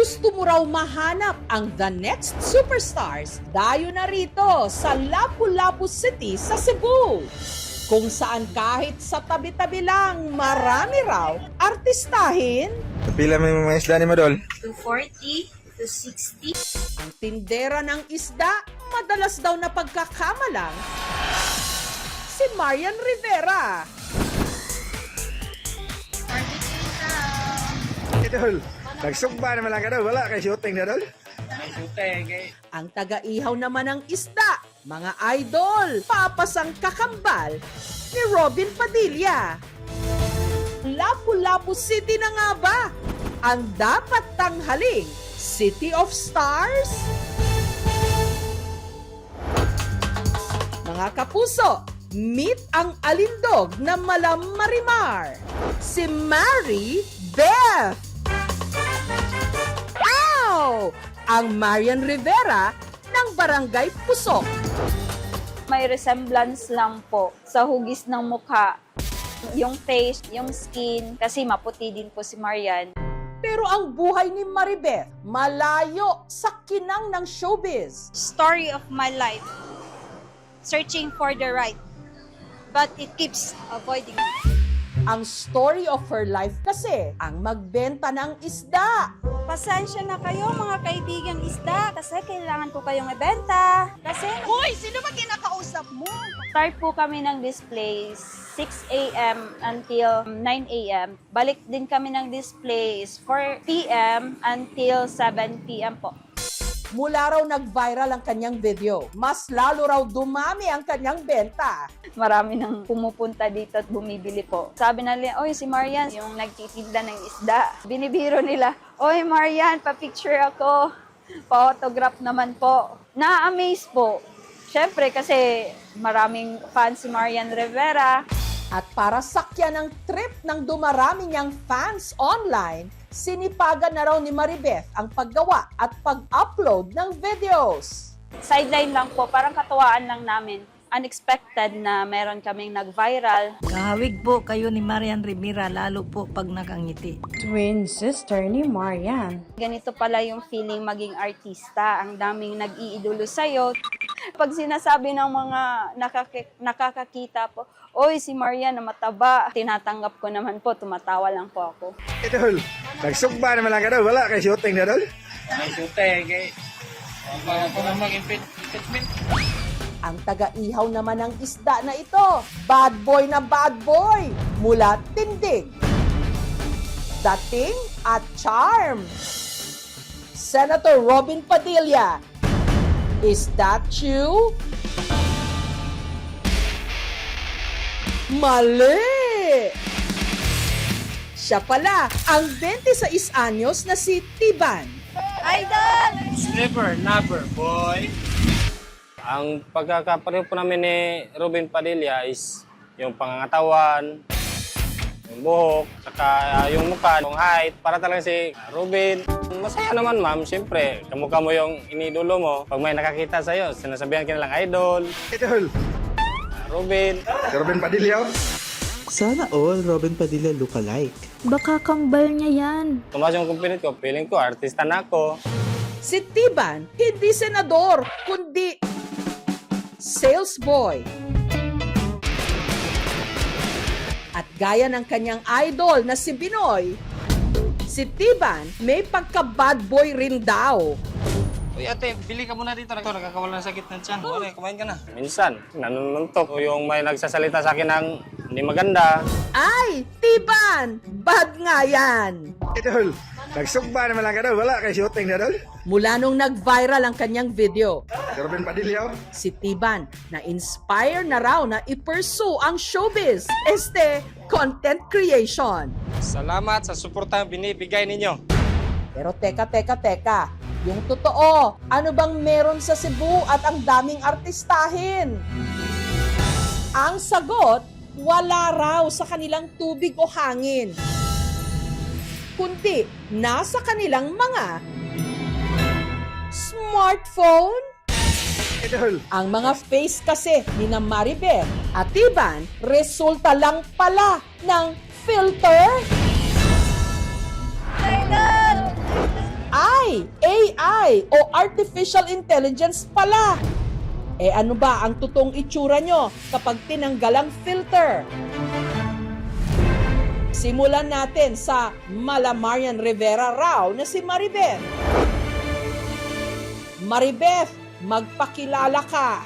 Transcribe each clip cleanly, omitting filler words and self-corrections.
Gusto mo raw mahanap ang the next superstars? Dayo na rito sa Lapu-Lapu City sa Cebu. Kung saan kahit sa tabi-tabi lang, marami raw artistahin. Pila mo yung mga isda ni Madol? 240 to 60. Ang tindera ng isda, madalas daw na pagkakamalang si Marian Rivera. Idol, nagsugba naman lang ka daw. Wala kay shooting na Dol? Ang taga-ihaw naman ng isda, mga idol, papasang kakambal ni Robin Padilla. Lapu-Lapu City na nga ba ang dapat tanghaling City of Stars? Mga kapuso, meet ang alindog na Marimar, si Mary Beth. Ow! Ang Marian Rivera ng Barangay Pusok. May resemblance lang po sa hugis ng mukha. Yung face, yung skin, kasi maputi din po si Marian. Pero ang buhay ni Maribeth, malayo sa kinang ng showbiz. Story of my life. Searching for the right. But it keeps avoiding me. Ang story of her life kasi ang magbenta ng isda. Pasensya na kayo mga kaibigang isda kasi kailangan ko kayong ibenta. Kasi, Hoy! Sino ba kinakausap mo? Start po kami ng displays 6 a.m. until 9 a.m. Balik din kami ng displays 4 p.m. until 7 p.m. po. Mula raw nag-viral ang kanyang video, mas lalo raw dumami ang kanyang benta. Marami nang pumupunta dito at bumibili po. Sabi nila, oy si Marian, yung nagtitinda ng isda. Binibiro nila, oy Marian, pa-picture ako. Pa-autograph naman po. Na-amaze po. Siyempre kasi maraming fans si Marian Rivera. At para sakyan ang trip ng dumarami niyang fans online, sinipagan na raw ni Maribeth ang paggawa at pag-upload ng videos. Sideline lang po, parang katuwaan lang namin. Unexpected na meron kaming nag-viral. Kahawig po kayo ni Marian Rivera, lalo po pag nakangiti. Twin sister ni Marian. Ganito pala yung feeling maging artista. Ang daming nag-iidolo sa'yo. Pag sinasabi ng mga nakakakita po, oy, si Marian na mataba. Tinatanggap ko naman po, tumatawa lang po ako. Idol, nagsugba naman lang ka daw. Wala kay shooting na Dol? May shooting kay ako na mag-impediment. Ang taga-ihaw naman ng isda na ito, bad boy na bad boy, mula tindig, dating at charm. Senator Robin Padilla, is that you? Mali! Siya pala ang 26 anyos na si Tiban. Idol! Never, never, boy. Ang pagkakapareho po namin ni Robin Padilla is yung pangangatawan, yung buhok, saka yung mukha, yung height. Para talaga si Robin. Masaya naman ma'am, siyempre. Kamukha mo yung inidolo mo. Pag may nakakita sa'yo, sinasabihan ka nilang idol. Idol, Robin. si Robin Padilla. Sana all Robin Padilla look-alike. Baka kambal niya yan. Tumas yung kumpinit ko, feeling ko, artista na ako. Si Tiban, hindi senador, kundi sales boy. At gaya ng kanyang idol na si Binoy, si Tiban may pagka-bad boy rin daw. Uy ate, bili ka muna dito. Nakakawala ng sakit ng tiyan. Okay, kumain ka na. Minsan, nanununtok. O yung may nagsasalita sa akin ng hindi maganda. Ay, Tiban! Bad nga yan! Idol, nagsugba naman lang ka daw. Wala kay shooting na Dol? Mula nung nag-viral ang kanyang video, Si Robin Padilla. si Tiban na-inspire na raw na i-pursue ang showbiz, content creation. Salamat sa suportang binibigay ninyo. Pero teka, yung totoo, ano bang meron sa Cebu at ang daming artistahin? Ang sagot, wala raw sa kanilang tubig o hangin, kundi nasa kanilang mga smartphone. Idol, Ang mga face kasi ni na Maribeth at Tiban, resulta lang pala ng filter. Idol! Ay, AI o Artificial Intelligence pala. Eh ano ba ang totoong itsura nyo kapag tinanggal ang filter? Simulan natin sa Mala Marian Rivera raw na si Maribeth. Maribeth, magpakilala ka.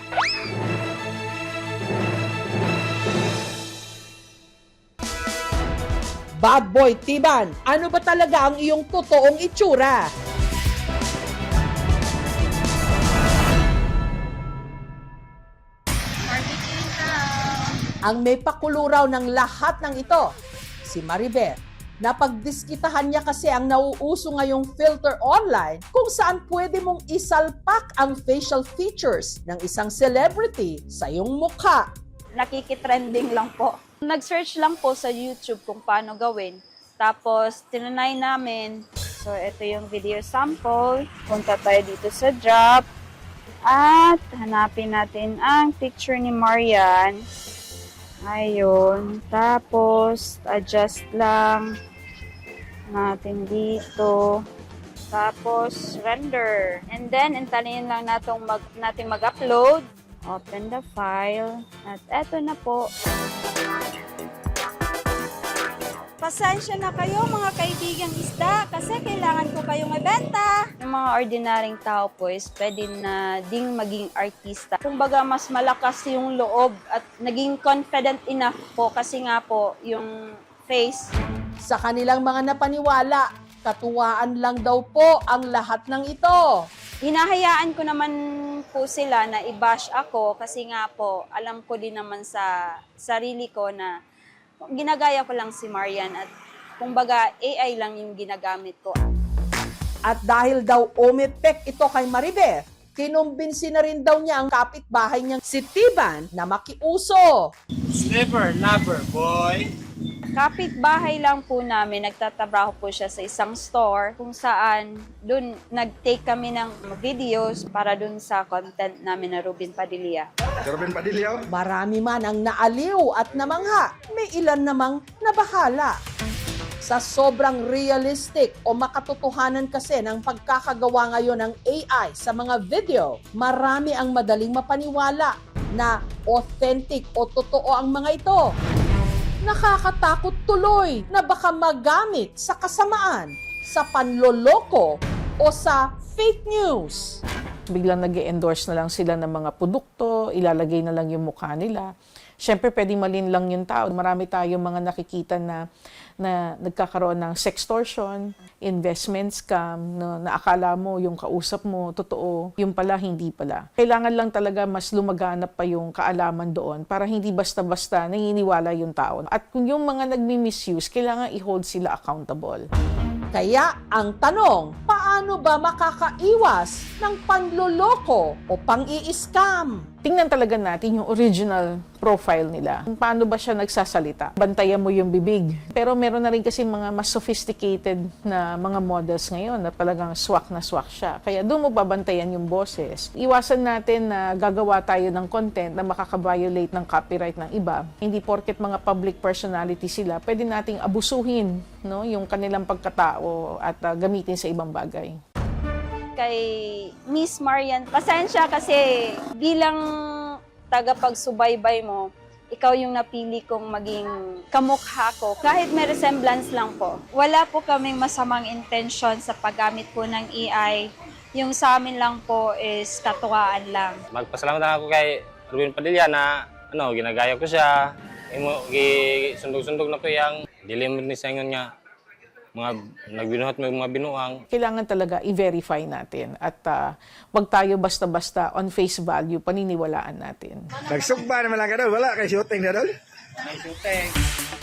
Bad Boy Tiban, ano ba talaga ang iyong totoong itsura? Ang may pakuluraw ng lahat ng ito, si Maribeth. Napagdiskitahan niya kasi ang nauuso ngayong filter online kung saan pwede mong isalpak ang facial features ng isang celebrity sa iyong mukha. Nakikitrending lang po. Nag-search lang po sa YouTube kung paano gawin. Tapos, tinanay namin. So, ito yung video sample. Punta tayo dito sa drop. At hanapin natin ang picture ni Marian. Ayun. Tapos, adjust lang natin dito. Tapos, render. And then, intanin lang natin mag-upload. Open the file. At eto na po. Pasensya na kayo mga kaibigang isda kasi kailangan ko kayong ibenta. Yung mga ordinaryong tao po is pwede na ding maging artista. Kumbaga mas malakas yung loob at naging confident enough po kasi nga po yung face. Sa kanilang mga napaniwala, katuwaan lang daw po ang lahat ng ito. Hinahayaan ko naman po sila na i-bash ako kasi nga po alam ko din naman sa sarili ko na ginagaya ko lang si Marian at kumbaga AI lang yung ginagamit ko. At dahil daw umipek ito kay Maribeth, kinumbinsi na rin daw niya ang kapitbahay niyang si Tiban na makiuso. Slipper, lover, boy. Kapitbahay lang po namin, nagtatrabaho po siya sa isang store kung saan dun nag-take kami ng videos para dun sa content namin na Rubin Padilla. Robin Padilla. Marami man ang naaliw at namangha, may ilan namang nabahala. Sa sobrang realistic o makatotohanan kasi ng pagkakagawa ngayon ng AI sa mga video, marami ang madaling mapaniwala na authentic o totoo ang mga ito. Nakakatakot tuloy na baka magamit sa kasamaan, sa panloloko o sa fake news. Biglang nag-endorse na lang sila ng mga produkto, ilalagay na lang yung mukha nila. Siyempre, pwedeng malin lang yung tao. Marami tayong mga nakikita na nagkakaroon ng sextortion, investment scam, na akala mo yung kausap mo, totoo, yung pala, hindi pala. Kailangan lang talaga mas lumaganap pa yung kaalaman doon para hindi basta-basta naniniwala yung tao. At kung yung mga nagmi-misuse, kailangan i-hold sila accountable. Kaya ang tanong, paano ba makakaiwas ng panloloko o pang-i-scam? Tingnan talaga natin yung original profile nila. Kung paano ba siya nagsasalita. Bantayan mo yung bibig. Pero meron na rin kasi mga mas sophisticated na mga models ngayon na talagang swak na swak siya. Kaya doon mo babantayan yung boses. Iwasan natin na gagawa tayo ng content na makakaviolate ng copyright ng iba. Hindi porket mga public personality sila, pwede nating abusuhin, no, yung kanilang pagkatao at gamitin sa ibang bagay. Kay Miss Marian, pasensya kasi bilang tagapagsubaybay mo, ikaw yung napili kong maging kamukha ko. Kahit may resemblance lang po. Wala po kaming masamang intention sa paggamit po ng AI. Yung sa amin lang po is katuwaan lang. Magpasalamat ako kay Rubin Padilla na ginagaya ko siya. Sundog-sundog na ko yung dilim ni sa ingon nga mga nagbinuhat mo yung mga binuang. Kailangan talaga i-verify natin at wag tayo basta-basta on face value, paniniwalaan natin. Nagsugba naman lang ka daw. Wala kay shooting na daw.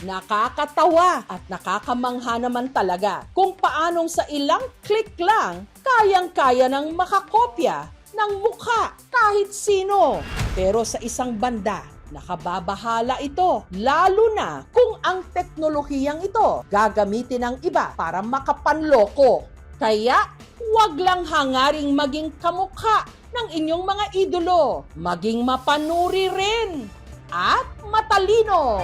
Nakakatawa at nakakamangha naman talaga kung paanong sa ilang click lang, kayang-kaya ng makakopya ng mukha kahit sino. Pero sa isang banda, nakababahala ito, lalo na kung ang teknolohiyang ito gagamitin ng iba para makapanloko. Kaya, huwag lang hangaring maging kamukha ng inyong mga idolo. Maging mapanuri rin at matalino.